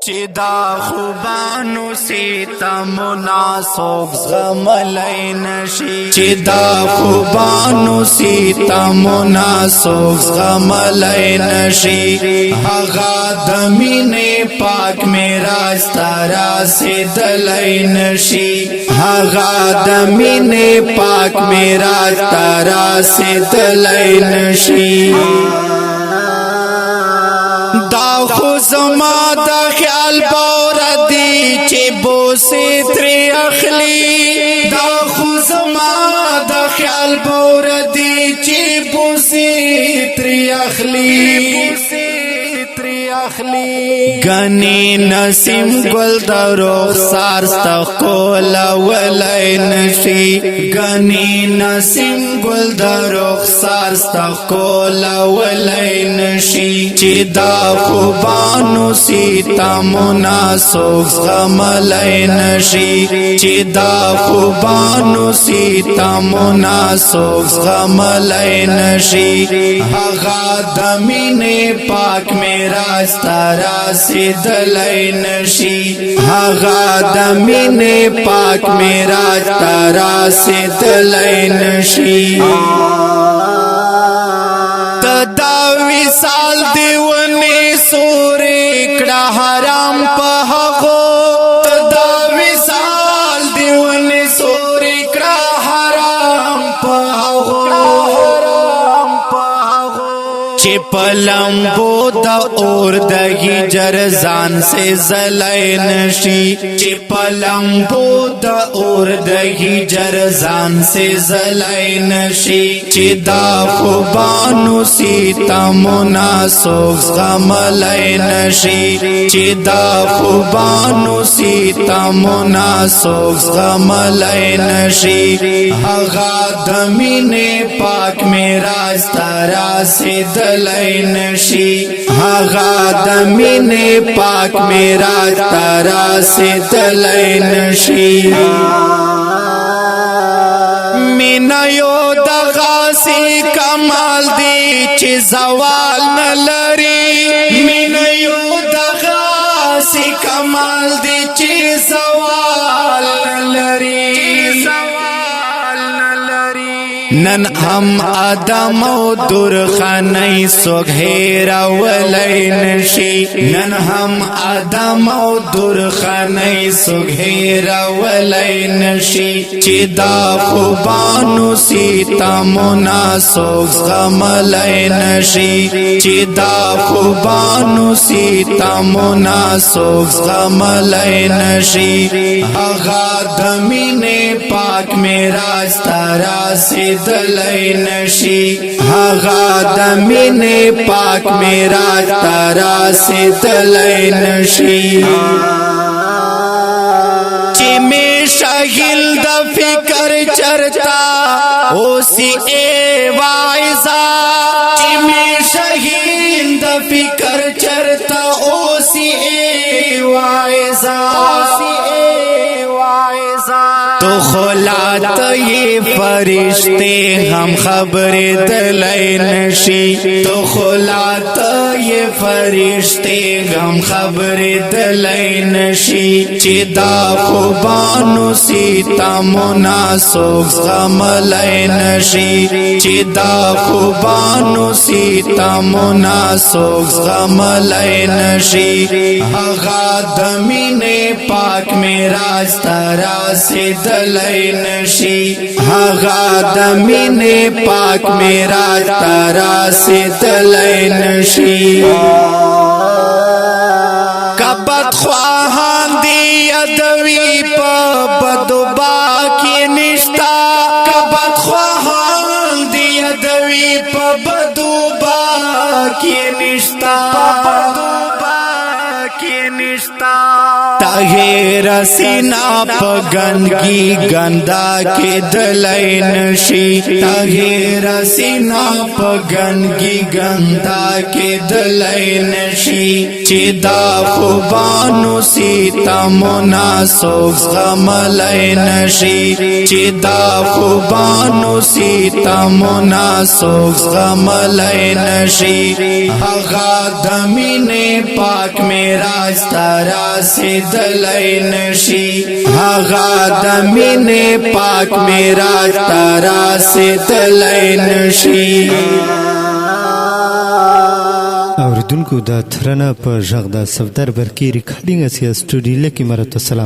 چې دا خوبانو ستمونه څوک زغملی نشي چې دا خوبانو ستمونه څوک زغملی نشي هغه د مینې پاک معراج ته رسېدلی نشي هغه د مینې پاک معراج ته رسېدلی نشي دا خو زما د خیال باور دی چې بوسې ترې اخلي دا خو زما د خیال باور دی چې بوسې ترې اخلي غني نسیم ګل د رخسار ستخول ولای نشي غني نسیم ګل د رخسار ستخول ولای نشي چې دا خوبانو ستمونه څوک زغملی نشي چې دا خوبانو ستمونه څوک زغملی نشي هغه د مینې پاک معراج ته رسېدلی نشي هغه د مینې پاک معراج ته رسېدلی نشي دا وصال دی ونی سورې کړه حرام په هغو دا وصال دی ونی سورې کړه حرام په هغو چې پلمبو د اور د هجر ځان سے زلای نشي چې پلمبو د اور د هجر ځان سے زلای نشي چې دا خوبانو ستمونه څوک زغملی نشي چې دا خوبانو ستمونه څوک زغملی نشي هغه د مینې پاک معراج ته رسېدلی نشي هغه د مینې پاک معراج ته رسېدلی نشي مینا یو دغسې کمال دی چې زوال نه لري مینا یو دغسې کمال دی چې زوال نه لري نن هم آدم او درخانۍ څوک هېرولی نشي نن هم آدم او درخانۍ څوک هېرولی نشي چې دا خوبانو ستمونه څوک زغملی نشي چې دا خوبانو ستمونه څوک زغملی نشي هغه د مینې پاک معراج ته رسېدلی نشي هغه د مینې پاک معراج ته رسېدلی نشي چې می شاغل د فکر چرتا اوسې ای وایزا چې می شاغل د فکر چرتا اوسې ای وایزا تو خلات یہ فرشتے ہم خبر دلائی نشی تو خلات یہ فرشتے ہم خبر دلائی نشی چی دا خوبانو ستمونه څوک زغملی نشي چې دا خوبانو ستمونه څوک زغملی نشي هغه د مینې پاک معراج ته رسېدلی نشي هغه د مینې پاک معراج ته رسېدلی نشي کبد خواهان دی یادوي په بدو باکی نشتا کبد خواهان دی یادوي په بدو باکی نشتا طاهر سینا په ګندګي ګندا کې دلای نشي طاهر سینا په ګندګي ګندا کې دلای نشي چې دا خوبانو سیتا مناسوک غملای نشي چې دا خوبانو سیتا مناسوک غملای نشي هغه د مینې پاک معراج ترا سے دلای نشي هغه د مینې پاک معراج ترا سے دلای نشي اوریدونکو دا ترنه په ژغ د صفدر برکی ریکارډینګ اسیا سټوډیو لکه مرته سلام